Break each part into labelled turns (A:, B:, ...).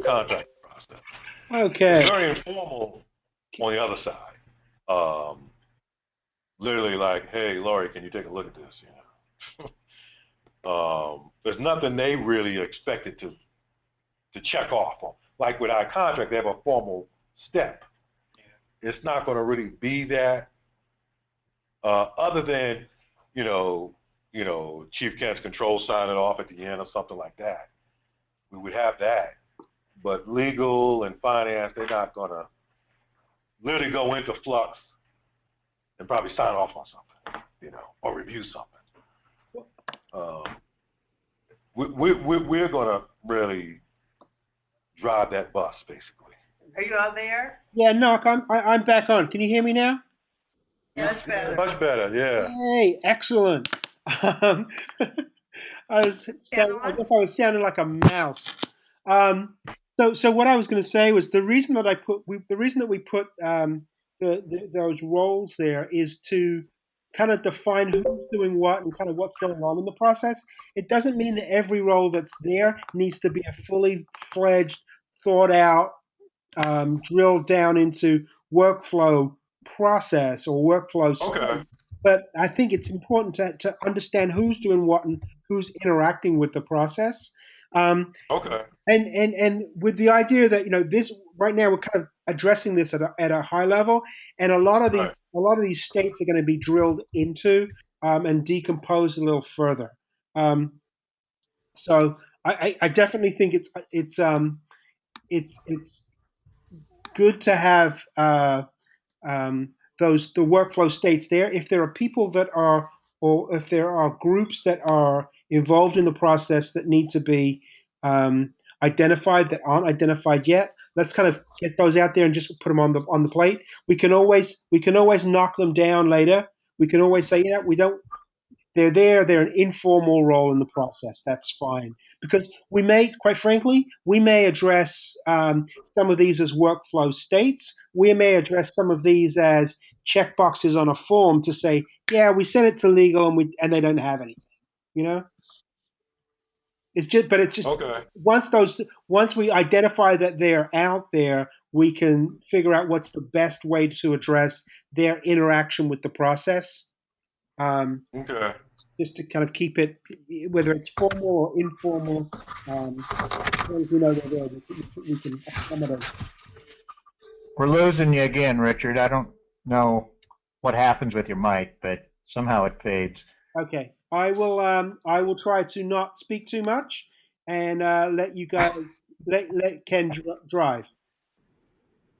A: contract process. It's
B: Okay.
A: very informal on the other side. Literally like, hey, Laurie, can you take a look at this? There's nothing they really expected to check off on. Like with our contract, they have a formal step. It's not going to really be that, other than, you know, Chief Kent's control signing off at the end or something like that. We would have that. But legal and finance, they're not going to literally go into flux and probably sign off on something, or review something. Um, we're going to really drive that bus, basically.
C: Are you out there?
B: Yeah, no, I'm back on. Can you hear me now?
C: Yeah, that's better.
A: Much better, yeah.
B: Hey, excellent. Um, I
C: Cameron?
B: guess I was sounding like a mouse. So what I was going to say was the reason that the reason that we put those roles there is to kind of define who's doing what and kind of what's going on in the process. It doesn't mean that every role that's there needs to be a fully fledged, thought out, drilled down into workflow process or workflow
A: Okay,
B: state. But I think it's important to understand who's doing what and who's interacting with the process. Um,
A: okay,
B: and with the idea that this right now we're kind of addressing this at a high level, and
A: right.
B: a lot of these states are going to be drilled into and decomposed a little further. Um, so I definitely think it's good to have the workflow states there. If there are people that are, or if there are groups that are involved in the process that need to be identified that aren't identified yet, let's kind of get those out there and just put them on the plate. We can always knock them down later. We can always say, we don't. They're there. They're an informal role in the process. That's fine because quite frankly, we may address some of these as workflow states. We may address some of these as checkboxes on a form to say, yeah, we sent it to legal and they don't have anything. You know, it's just
A: Okay,
B: once we identify that they're out there, we can figure out what's the best way to address their interaction with the process. Um,
A: okay.
B: just to kind of keep it, whether it's formal or informal, as long as we know they're there, we can accommodate.
D: We're losing you again, Richard. I don't know what happens with your mic, but somehow it fades.
B: Okay, I will try to not speak too much and let you guys let Ken drive.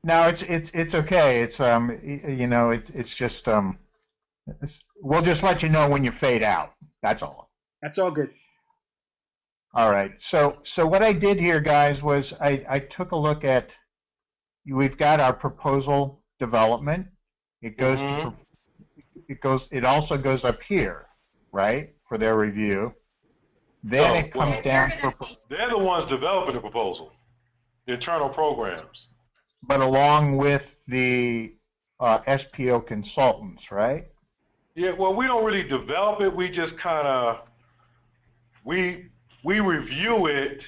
D: No, it's okay. It's just we'll just let you know when you fade out. That's all.
B: That's all good.
D: All right. So what I did here, guys, was I took a look at we've got our proposal development. It goes
A: Mm-hmm.
D: to it also goes up here, right, for their review. Then
A: No,
D: it comes
A: well,
D: down for
A: they're the ones developing the proposal, the internal programs.
D: but along with the SPO consultants, right?
A: Yeah, well, we don't really develop it. We just kind of we review it,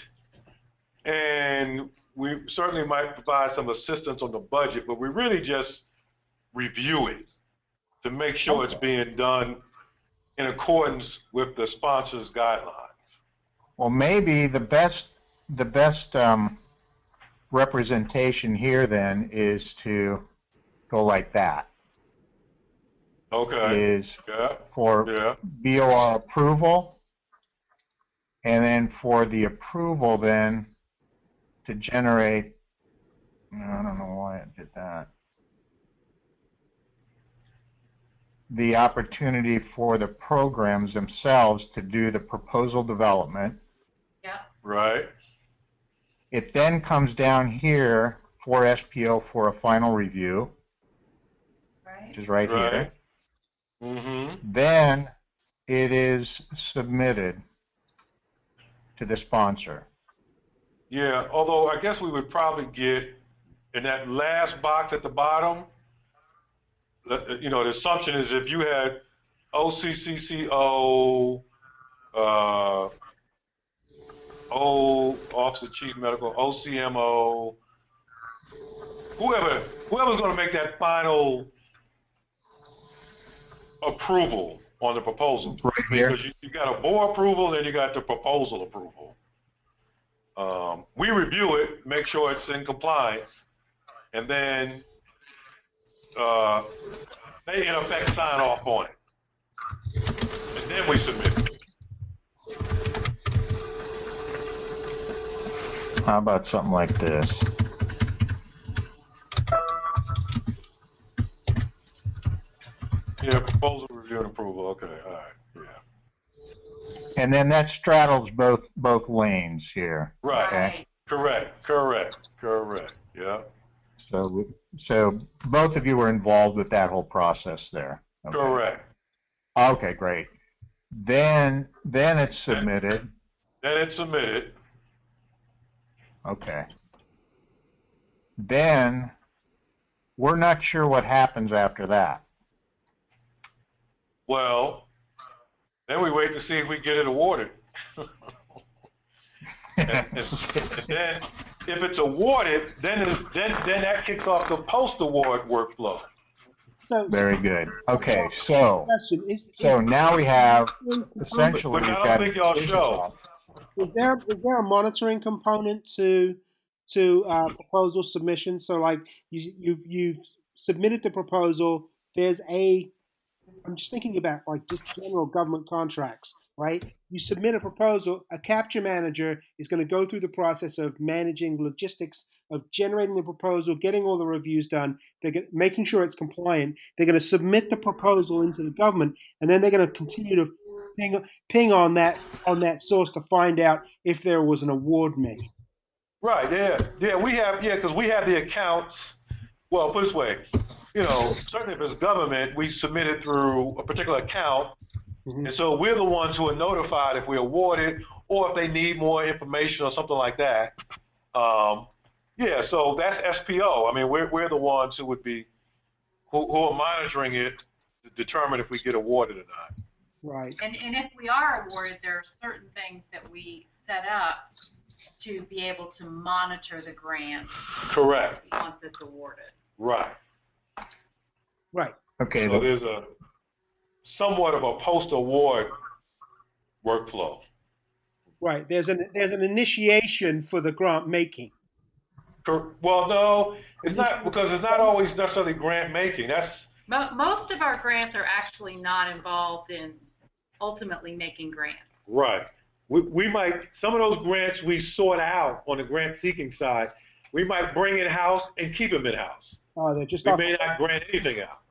A: and we certainly might provide some assistance on the budget, but we really just review it to make sure it's
D: Okay.
A: being done in accordance with the sponsor's guidelines.
D: Well, maybe the best representation here then is to go like that.
A: Okay.
D: Is
A: Yeah.
D: for
A: Yeah.
D: BOR approval, and then for the approval then to generate. I don't know why it did that. The opportunity for the programs themselves to do the proposal development.
C: Yeah.
A: Right.
D: It then comes down here for SPO for a final review, which
C: Right.
D: is right
A: Right.
D: here.
A: Mm-hmm.
D: Then it is submitted to the sponsor.
A: Yeah. Although I guess we would probably get in that last box at the bottom. The assumption is if you had OCCCO, Office of Chief Medical, OCMO, whoever's going to make that final approval on the proposal.
D: Right here.
A: Because you got a board approval, then you got the proposal approval. We review it, make sure it's in compliance, and then they in effect sign off on it, and then we submit it.
D: How about something like this?
A: Yeah, proposal review and approval. Okay, all right, yeah.
D: And then that straddles both lanes here.
A: Right.
D: Okay.
A: Correct. Yeah.
D: So both of you were involved with that whole process there. Okay.
A: Correct.
D: Okay, great. Then it's submitted.
A: Then it's submitted.
D: Okay. Then we're not sure what happens after that.
A: Well, then we wait to see if we get it awarded. and then, if it's awarded, then that kicks off the post-award workflow.
D: Very good. Okay, so
B: Question,
D: now we have essentially
A: Which I
D: we've
A: don't
D: got
A: think y'all show.
B: is there a monitoring component to proposal submission? So like you've submitted the proposal. I'm just thinking about like just general government contracts, right? You submit a proposal, a capture manager is going to go through the process of managing logistics of generating the proposal, getting all the reviews done, making sure it's compliant. They're going to submit the proposal into the government, and then they're going to continue to ping on that source to find out if there was an award made.
A: Right, yeah, because we have the accounts. Well, put it this way, certainly if it's government, we submit it through a particular account, and so we're the ones who are notified if we're awarded or if they need more information or something like that. So that's SPO. I mean, we're the ones who would be who are monitoring it to determine if we get awarded or not.
B: Right.
C: And if we are awarded, there are certain things that we set up to be able to monitor the grant.
A: Correct.
C: Once it's awarded.
A: Right.
D: Okay.
A: So there's a somewhat of a post-award workflow.
B: Right. There's an initiation for the grant making.
A: Well, no, it's not, because it's not always necessarily grant making.
C: Most of our grants are actually not involved in ultimately making grants.
A: Right. We might, some of those grants we sort out on the grant seeking side, we might bring in-house and keep them in-house.
B: Oh, they're just
A: We may not grant anything out.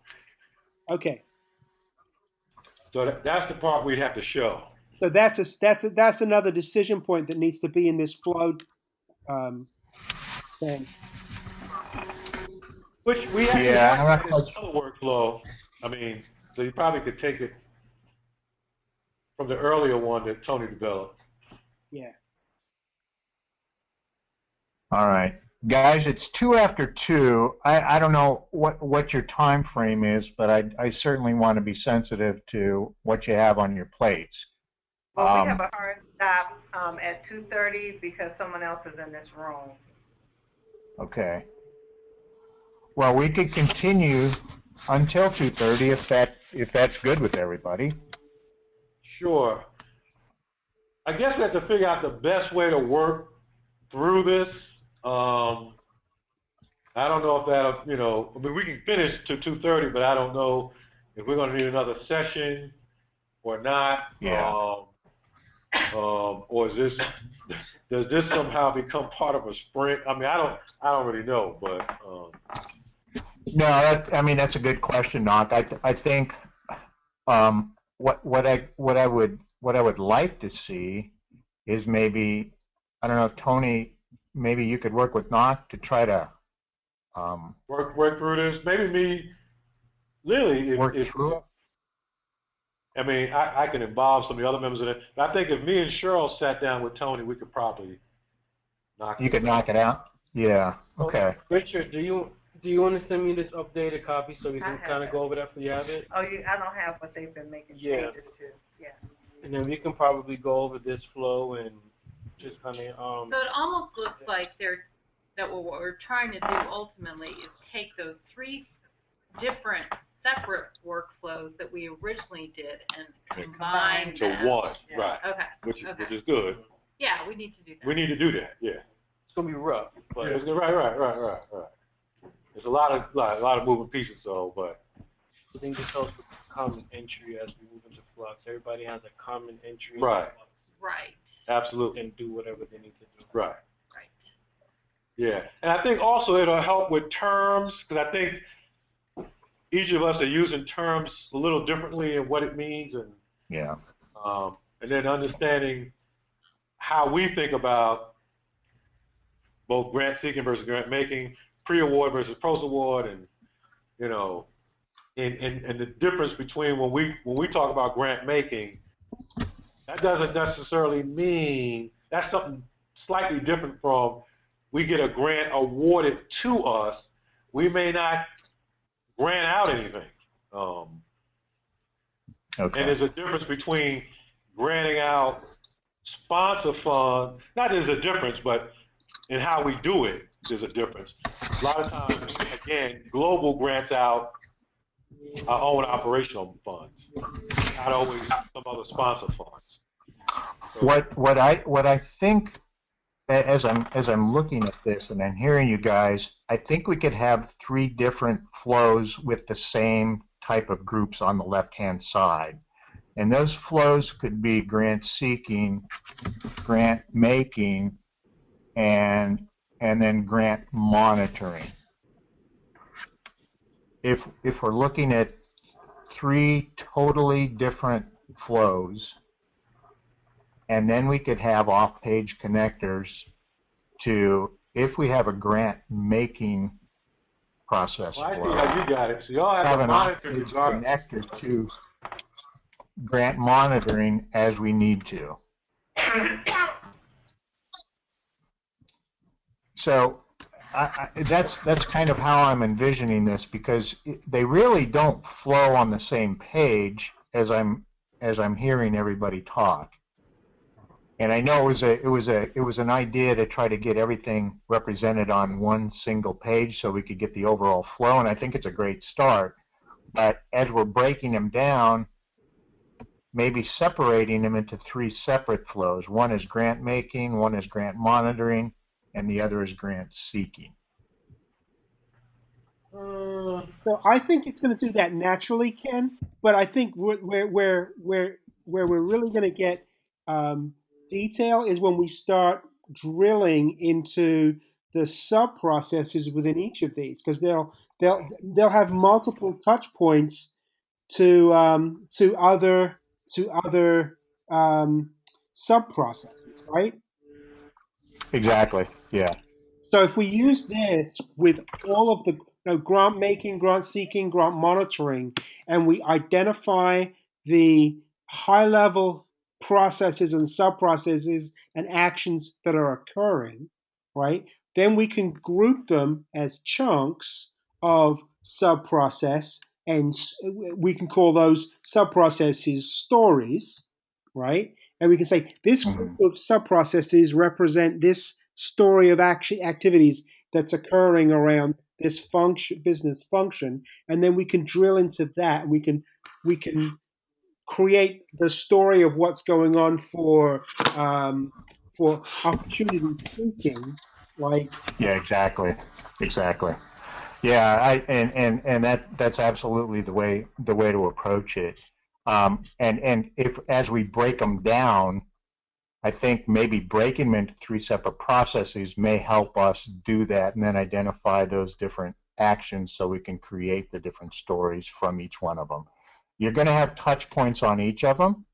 B: Okay.
A: So that's the part we'd have to show.
B: So that's another decision point that needs to be in this flow thing.
A: Which we actually have another workflow. I mean, so you probably could take it from the earlier one that Tony developed.
B: Yeah.
D: All right. Guys, it's 2 after 2. I don't know what your time frame is, but I certainly want to be sensitive to what you have on your plates.
E: Well, we have a hard stop at 2:30 because someone else is in this room.
D: Okay. Well, we could continue until 2:30 if that's good with everybody.
A: Sure. I guess we have to figure out the best way to work through this. I don't know if that'll, I mean, we can finish to 2:30, but I don't know if we're going to need another session or not.
D: Yeah.
A: Or does this somehow become part of a sprint? I mean, I don't really know, but.
D: No, that's a good question, Knock. I think what I would like to see is maybe, I don't know, Tony, maybe you could work with Knock to try to
A: work through this. Maybe me, Lily,
D: work through it.
A: I mean, I can involve some of the other members of it. But I think if me and Cheryl sat down with Tony, we could probably knock it out.
D: You could knock it out? Yeah. Okay.
F: Richard, do you want to send me this updated copy so we can kind of go over that so you have it?
E: Oh, I don't have what they've been making
F: Yeah.
E: changes to. Yeah.
F: And then we can probably go over this flow and just kind of
C: So it almost looks like that what we're trying to do ultimately is take those three different separate workflows that we originally did and combine
A: to
C: them.
A: one, right?
C: Okay.
A: Which
C: Okay.
A: is good.
C: Yeah, we need to do that.
A: We need to do that. Yeah.
F: it's gonna be rough, but
A: Yeah, right. There's a lot of moving pieces, so but
F: I think this helps with common entry as we move into Flux. Everybody has a common entry.
A: Right.
C: Right.
A: absolutely
F: And do whatever they need to do.
A: right.
C: Right.
A: Yeah, and I think also it'll help with terms because I think each of us are using terms a little differently and what it means,
D: Yeah.
A: and then understanding how we think about both grant seeking versus grant making, pre-award versus post-award, and you know, and the difference between when we talk about grant making, that doesn't necessarily mean that's something slightly different from we get a grant awarded to us. We may not grant out anything.
D: Okay.
A: And there's a difference between granting out sponsor funds. Not there's a difference, but in how we do it, there's a difference. A lot of times, again, Global grants out our own operational funds, not always some other sponsor funds. So,
D: What I think as I'm looking at this and I'm hearing you guys, I think we could have 3 different flows with the same type of groups on the left-hand side. And those flows could be grant seeking, grant making, and then grant monitoring. If we're looking at 3 totally different flows, and then we could have off-page connectors to, if we have a grant making process
A: well, I see
D: flow,
A: how you got it. So y'all have
D: have
A: to
D: an
A: monitor
D: off-page
A: regardless.
D: connector to grant monitoring as we need to. So that's kind of how I'm envisioning this, because they really don't flow on the same page as I'm hearing everybody talk. And I know it was an idea to try to get everything represented on one single page so we could get the overall flow, and I think it's a great start. But as we're breaking them down, maybe separating them into 3 separate flows. One is grant making, one is grant monitoring, and the other is grant seeking.
B: So I think it's going to do that naturally, Ken. But I think where we're really going to get detail is when we start drilling into the sub processes within each of these, because they'll have multiple touch points to other sub processes, right?
D: Exactly. Yeah.
B: So if we use this with all of the grant making, grant seeking, grant monitoring, and we identify the high level processes and sub processes and actions that are occurring, right? Then we can group them as chunks of sub process, and we can call those sub processes stories, right? And we can say this group of sub processes represent this story of activities that's occurring around this business function, and then we can drill into that. We can create the story of what's going on for opportunity seeking, like
D: Yeah. Exactly. Yeah. And that's absolutely the way to approach it. And if as we break them down, I think maybe breaking them into 3 separate processes may help us do that and then identify those different actions so we can create the different stories from each one of them. You're going to have touch points on each of them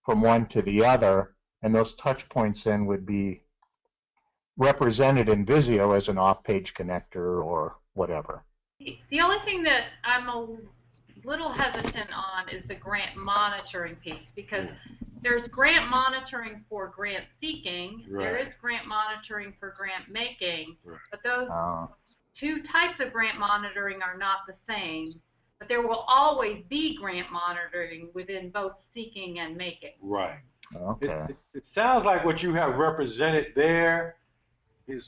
D: from one to the other, and those touch points then would be represented in Visio as an off-page connector or whatever.
C: The only thing that I'm a little hesitant on is the grant monitoring piece, because there's grant monitoring for grant seeking, there is grant monitoring for grant making, but those 2 types of grant monitoring are not the same, but there will always be grant monitoring within both seeking and making.
A: Right.
D: Okay.
A: It sounds like what you have represented there is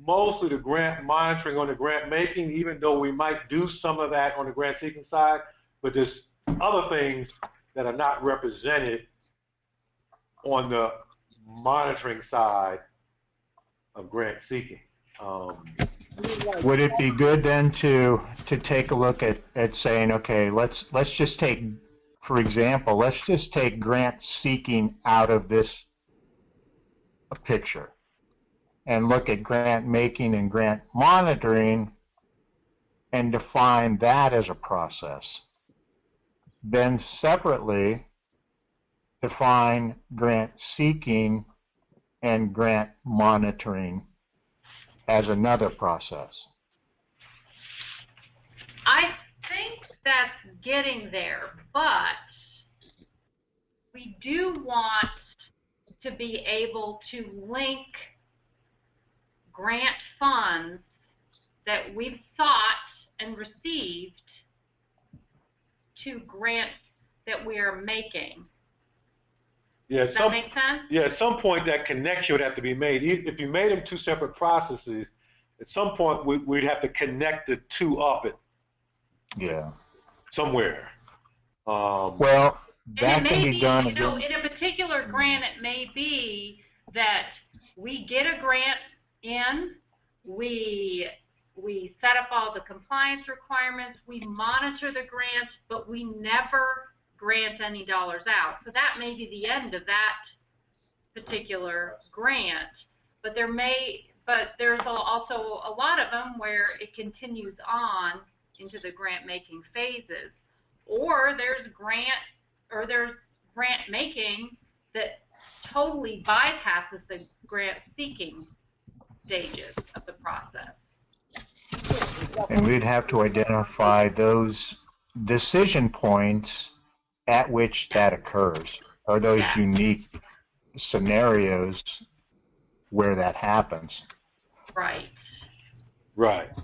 A: mostly the grant monitoring on the grant making, even though we might do some of that on the grant seeking side, but there's other things that are not represented on the monitoring side of grant seeking.
D: Would it be good then to take a look at saying, okay, let's just take, for example, let's just take grant seeking out of this picture and look at grant making and grant monitoring and define that as a process. Then separately define grant seeking and grant monitoring as another process.
C: I think that's getting there, but we do want to be able to link grant funds that we've sought and received to grants that we are making.
A: Yeah,
C: Does that make sense?
A: Yeah, at some point that connection would have to be made. If you made them two separate processes, at some point we'd have to connect the two up somewhere.
D: Well, that can be done.
C: You know, in a particular grant, it may be that we get a grant in, we set up all the compliance requirements, we monitor the grant, but we never grant any dollars out. So that may be the end of that particular grant. But there's also a lot of them where it continues on into the grant making phases. Or there's grant making that totally bypasses the grant seeking stages of the process.
D: And we'd have to identify those decision points at which that occurs, or those unique scenarios where that happens.
C: Right.
A: Right.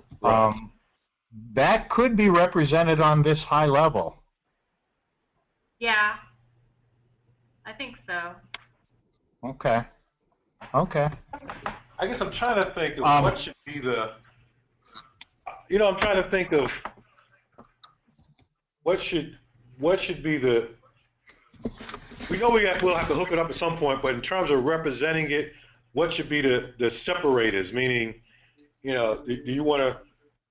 D: That could be represented on this high level.
C: Yeah, I think so.
D: Okay.
A: I guess I'm trying to think of what should be the, I'm trying to think of what should be the, we know we'll have to hook it up at some point, but in terms of representing it, what should be the separators? Meaning, do you want to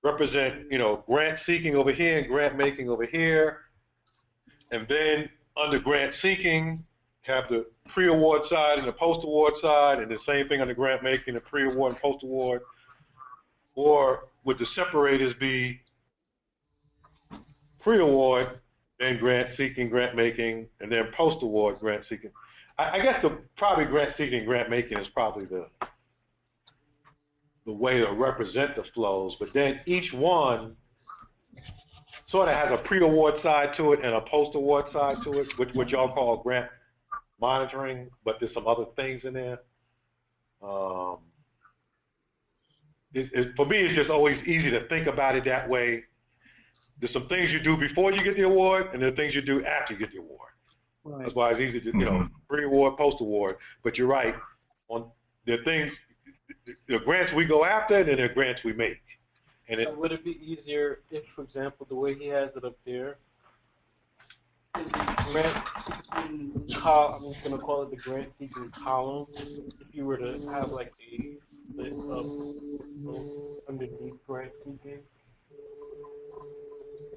A: represent, grant seeking over here and grant making over here, and then under grant seeking, have the pre-award side and the post-award side, and the same thing under grant making, the pre-award and post-award? Or would the separators be pre-award, then grant seeking, grant making, and then post-award grant seeking? I guess probably grant seeking and grant making is probably the way to represent the flows, but then each one sort of has a pre-award side to it and a post-award side to it, which what y'all call grant monitoring, but there's some other things in there. For me, it's just always easy to think about it that way. There's some things you do before you get the award, and there are things you do after you get the award. Right. That's why it's easy to, pre-award, post-award. But you're right, there are things, the grants we go after, and then there are grants we make. And
F: would it be easier if, for example, the way he has it up there, is the grant seeking column, I'm just going to call it the grant seeking column, if you were to have like a split of underneath grant seeking?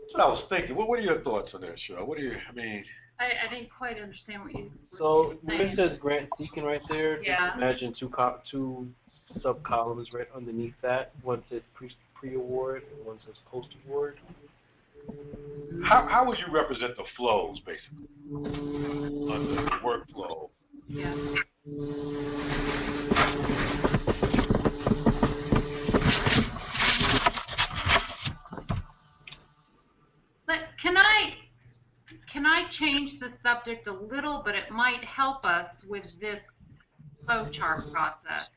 A: That's what I was thinking. What are your thoughts on that, Cheryl?
C: I didn't quite understand what you were
F: So
C: saying.
F: when it says grant seeking right there,
C: Yeah.
F: just imagine two sub-columns right underneath that. One says pre-award, and one says post-award.
A: How would you represent the flows, basically, under the workflow?
C: Yeah. But can I change the subject a little, but it might help us with this flow chart process.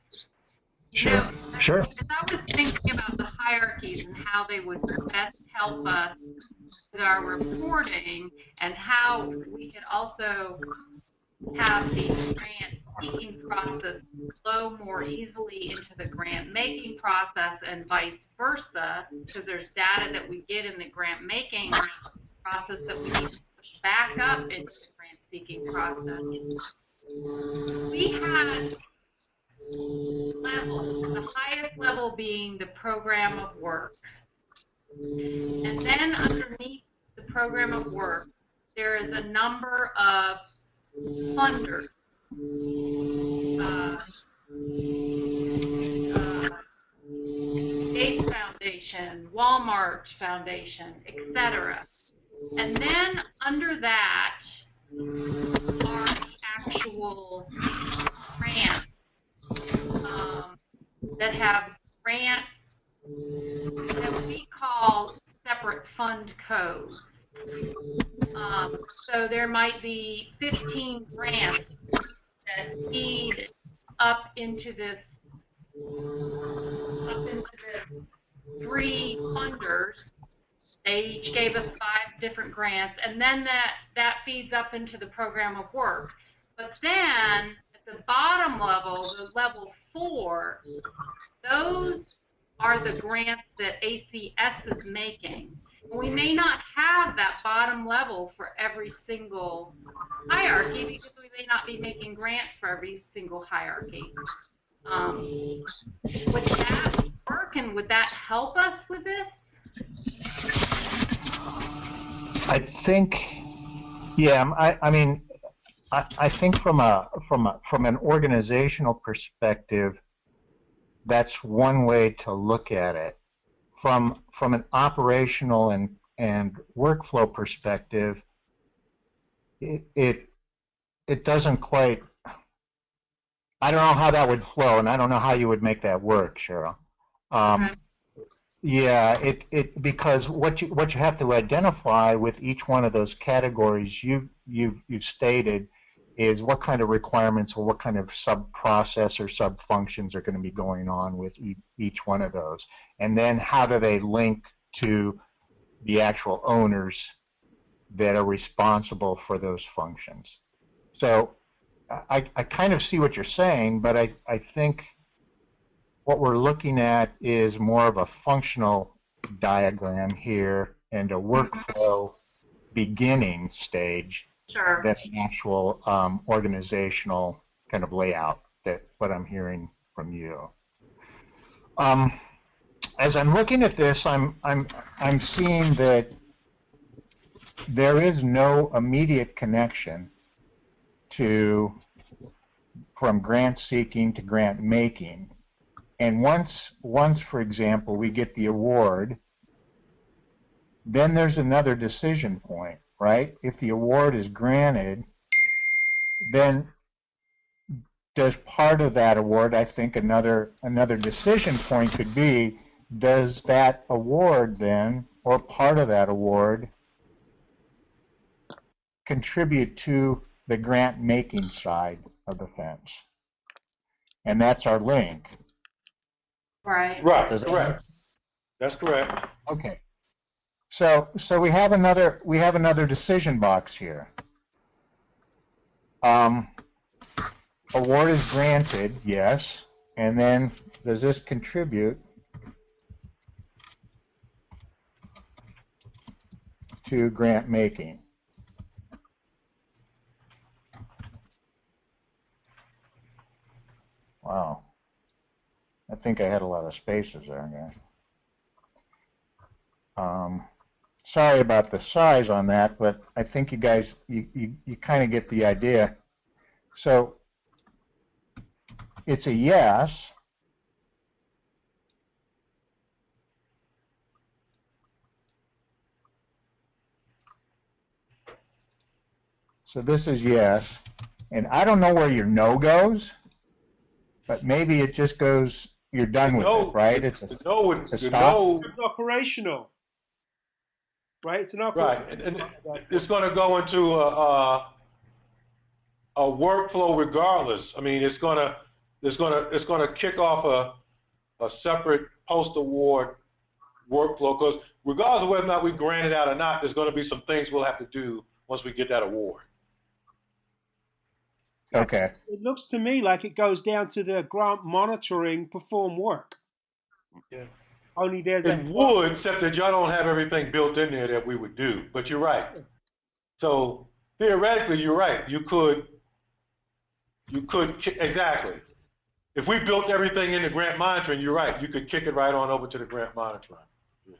D: Sure. Sure.
C: As I was thinking about the hierarchies and how they would best help us with our reporting, and how we could also have the grant seeking process flow more easily into the grant making process and vice versa, because there's data that we get in the grant making process that we need to push back up into the grant seeking process. We had levels, the highest level being the program of work. And then underneath the program of work, there is a number of funders. Gates Foundation, Walmart Foundation, etc. And then under that are the actual grants that have grants that we call separate fund codes. So there might be 15 grants that feed up into this 3 funders. They each gave us 5 different grants, and then that feeds up into the program of work. But then at the bottom level, the level 4, those are the grants that ACS is making. We may not have that bottom level for every single hierarchy because we may not be making grants for every single hierarchy. Would that work, and would that help us with this?
D: I think, yeah. I mean, I think from an organizational perspective, that's one way to look at it. From an operational and workflow perspective, it doesn't quite. I don't know how that would flow, and I don't know how you would make that work, Cheryl.
C: Okay.
D: Yeah, because what you have to identify with each one of those categories you've stated is what kind of requirements or what kind of sub-process or sub-functions are going to be going on with each one of those. And then how do they link to the actual owners that are responsible for those functions. So I kind of see what you're saying, but I think what we're looking at is more of a functional diagram here and a workflow beginning stage
C: Sure.
D: than an actual organizational kind of layout that what I'm hearing from you. As I'm looking at this, I'm seeing that there is no immediate connection from grant seeking to grant making. And once, for example, we get the award, then there's another decision point, right? If the award is granted, then does part of that award, I think another decision point could be, does that award then, or part of that award, contribute to the grant making side of the fence? And that's our link.
C: Right.
A: Right, correct. That's correct.
D: Okay. So we have another decision box here. Award is granted, yes, and then does this contribute to grant making? Wow. I think I had a lot of spaces there, guys. Sorry about the size on that, but I think you guys, you kind of get the idea. So it's a yes. So this is yes. And I don't know where your no goes, but maybe it just goes, you're done with it, right? It's a stop.
B: It's operational. Right? It's an
A: Right, and it's going to go into a workflow regardless. I mean, it's going to kick off a separate post-award workflow, because regardless of whether or not we grant it out or not, there's going to be some things we'll have to do once we get that award.
D: Okay.
B: It looks to me like it goes down to the grant monitoring perform work.
F: Yeah.
B: Only there's
A: It
B: a
A: would, except that y'all don't have everything built in there that we would do. But you're right. So theoretically, you're right. You could exactly. If we built everything into grant monitoring, you're right. You could kick it right on over to the grant monitoring. Yeah.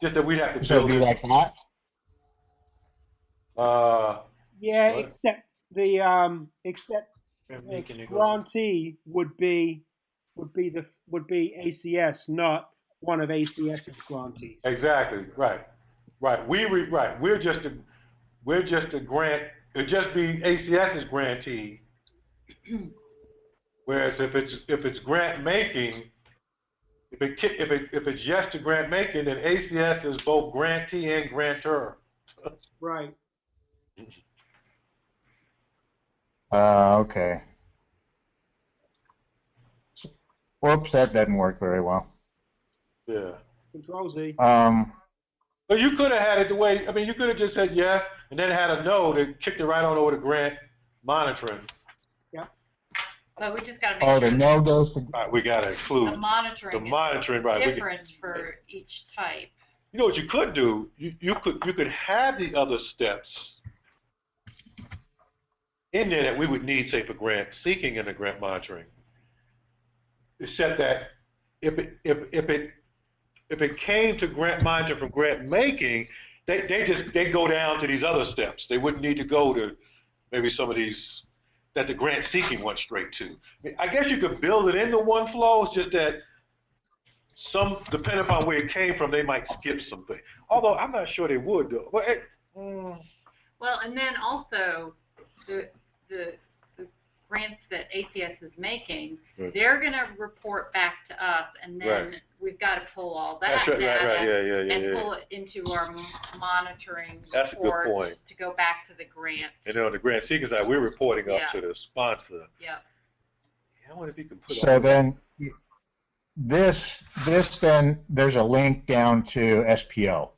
A: Just that we'd have to
D: So it'd
A: build
D: be
A: it.
D: like that?
B: yeah,
A: What?
B: except
F: And
B: the
F: making it go.
B: grantee would be ACS, not one of ACS's grantees.
A: Exactly. Right. Right. Right. We're just a grant. It'd just be ACS's grantee. Whereas if it's grant making, if it's yes to grant making, then ACS is both grantee and grantor.
B: Right.
D: Okay. Whoops, that doesn't work very well.
A: Yeah.
B: Control Z.
A: But you could have had it the way. I mean, you could have just said yes and then had a no that kicked it right on over to grant monitoring.
B: Yeah.
C: But we just gotta
D: Oh,
C: make
D: the
C: sure
D: no goes to.
A: Right, we got to
C: the
A: include
C: monitoring
A: the monitoring. Right.
C: is different for each type.
A: You know what you could do? You could have the other steps in there that we would need, say, for grant seeking and the grant monitoring. Except that if it came to grant monitoring from grant making, they go down to these other steps. They wouldn't need to go to maybe some of these that the grant seeking went straight to. I mean, I guess you could build it into one flow. It's just that some, depending upon where it came from, they might skip something. Although I'm not sure they would though.
C: Well, and then also the grants that ACS is making,
A: Right.
C: they're going to report back to us, and then
A: Right.
C: we've got to pull all that
A: That's right,
C: data
A: right, yeah.
C: and pull it into our monitoring
A: That's a good
C: report
A: point.
C: to go back to the grant.
A: And then on the grant seeking side, we're reporting up
C: Yeah.
A: to the sponsor.
C: Yeah.
A: I wonder if you can put
D: So
A: all
D: then, this then there's a link down to SPO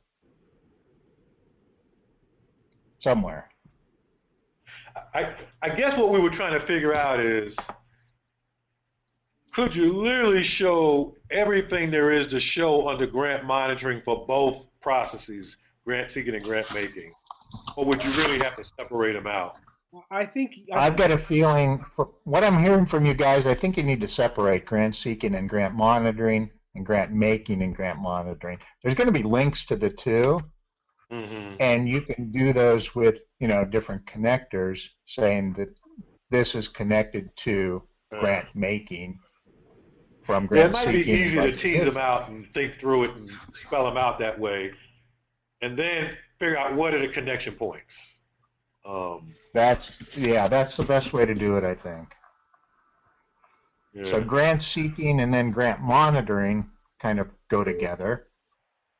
D: somewhere.
A: I guess what we were trying to figure out is, could you literally show everything there is to show under grant monitoring for both processes, grant seeking and grant making? Or would you really have to separate them out?
B: I think
D: I've got a feeling, for what I'm hearing from you guys, I think you need to separate grant seeking and grant monitoring and grant making and grant monitoring. There's going to be links to the two, and you can do those with, different connectors saying that this is connected to grant making from grant
A: it might be
D: seeking.
A: easy to tease them out and think through it and spell them out that way, and then figure out what are the connection points.
D: That's the best way to do it, I think.
A: Yeah.
D: So grant seeking and then grant monitoring kind of go together.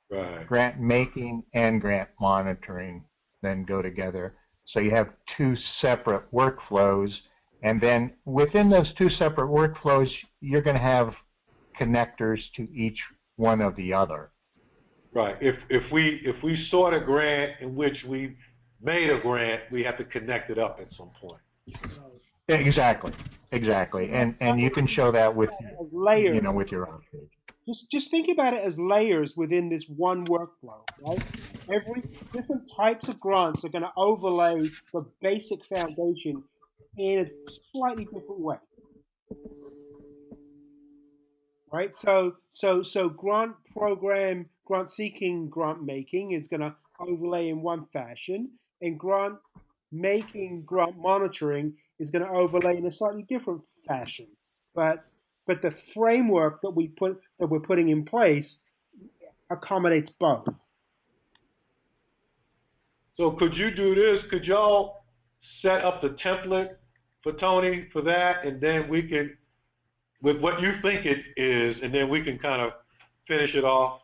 A: Right.
D: Grant making and grant monitoring then go together. So you have two separate workflows, and then within those two separate workflows, you're going to have connectors to each one of the other.
A: Right. If we sought a grant in which we made a grant, we have to connect it up at some point.
D: Exactly. And you can show that with
B: as layers.
D: With your own page.
B: Just think about it as layers within this one workflow, right? Every different types of grants are going to overlay the basic foundation in a slightly different way, right? So grant program, grant seeking, grant making is going to overlay in one fashion, and grant making, grant monitoring is going to overlay in a slightly different fashion, but the framework that we're putting in place accommodates both.
A: So could you do this? Could y'all set up the template for Tony for that, and then we can, with what you think it is, and then we can kind of finish it off?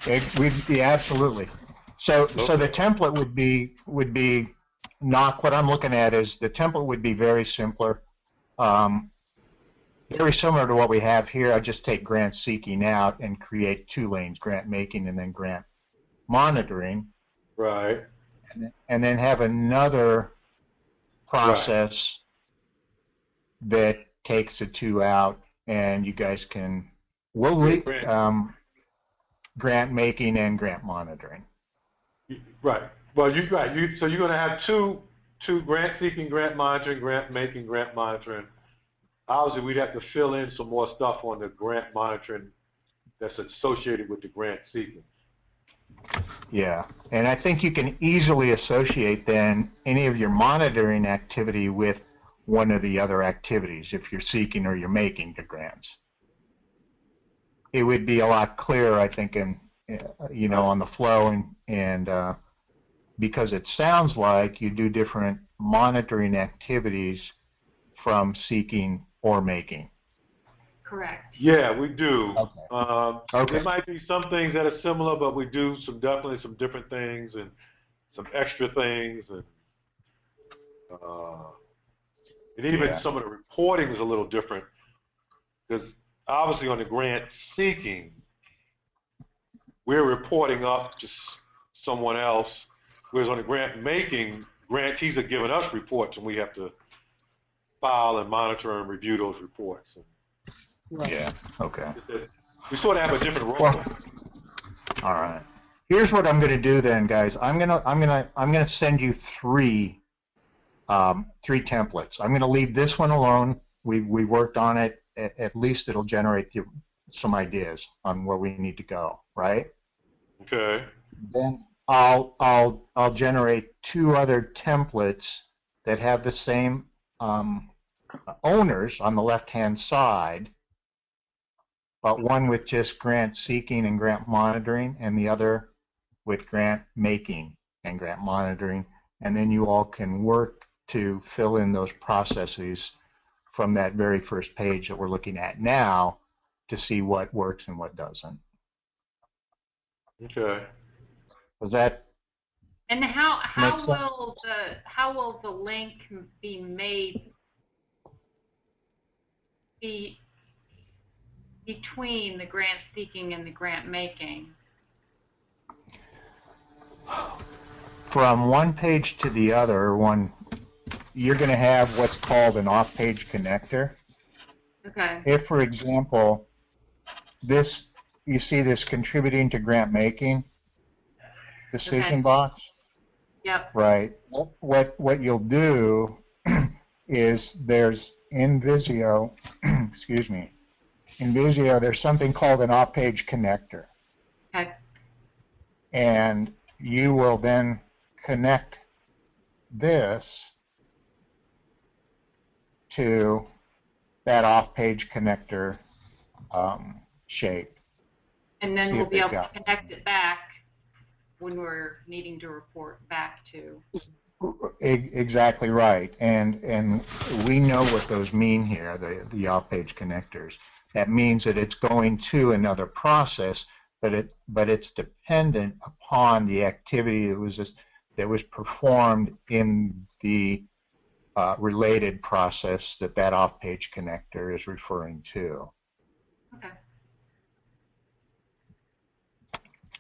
D: Absolutely. So the template would be not what I'm looking at is the template would be very simpler. Very similar to what we have here. I just take grant seeking out and create two lanes, grant making and then grant monitoring.
A: Right.
D: And then have another process that takes the two out, and you guys can, we'll link grant making and grant monitoring.
A: Right. Well, so you're going to have two grant seeking, grant monitoring, grant making, grant monitoring. Obviously, we'd have to fill in some more stuff on the grant monitoring that's associated with the grant seeking.
D: Yeah, and I think you can easily associate then any of your monitoring activity with one of the other activities if you're seeking or you're making the grants. It would be a lot clearer, I think, in on the flow, and because it sounds like you do different monitoring activities from seeking or making.
C: Correct.
A: Yeah, we do.
D: Okay.
A: There might be some things that are similar, but we do definitely some different things and some extra things, and even some of the reporting is a little different, because obviously on the grant seeking, we're reporting up to someone else, whereas on the grant making, grantees are giving us reports, and we have to file and monitor and review those reports.
D: Yeah. Okay.
A: We sort of have a different role.
D: Well, all right. Here's what I'm going to do then, guys. I'm gonna send you three templates. I'm going to leave this one alone. We worked on it. At least it'll generate some ideas on where we need to go. Right.
A: Okay.
D: Then I'll generate two other templates that have the same owners on the left-hand side, but one with just grant seeking and grant monitoring, and the other with grant making and grant monitoring, and then you all can work to fill in those processes from that very first page that we're looking at now to see what works and what doesn't.
A: Okay.
D: Was that?
C: And how will the link be made between the grant seeking and the grant making?
D: From one page to the other, you're going to have what's called an off-page connector.
C: Okay.
D: If, for example, you see this contributing to grant making decision box?
C: Yep.
D: Right. What you'll do is there's in Visio, excuse me, in Visio there's something called an off-page connector.
C: Okay.
D: And you will then connect this to that off-page connector shape.
C: And then we'll be able to connect it back when we're needing to report back to.
D: Exactly right, and we know what those mean here, the off-page connectors. That means that it's going to another process, but it's dependent upon the activity that was performed in the related process that off-page connector is referring to.
C: Okay.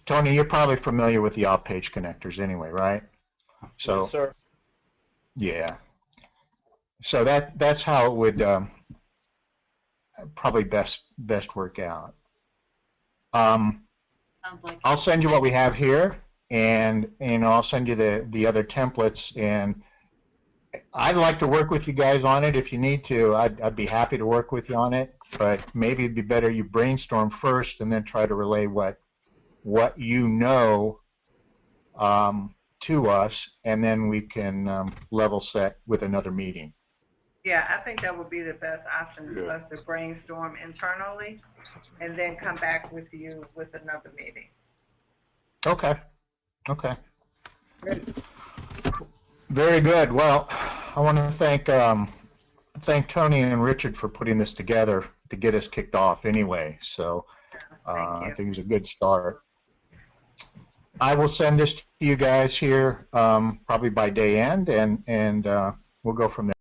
D: Tony, you're probably familiar with the off-page connectors anyway, right? So,
F: yes, sir.
D: Yeah. So that's how it would probably best work out.
C: Sounds like
D: I'll send you what we have here, and I'll send you the other templates. And I'd like to work with you guys on it if you need to. I'd be happy to work with you on it, but maybe it'd be better you brainstorm first and then try to relay what you know to us, and then we can level set with another meeting.
E: Yeah, I think that would be the best option for us to brainstorm internally and then come back with you with another meeting.
D: Okay. Okay. Very good. Well, I want to thank Tony and Richard for putting this together to get us kicked off anyway. So I think it was a good start. I will send this to you guys here probably by day end, and we'll go from there.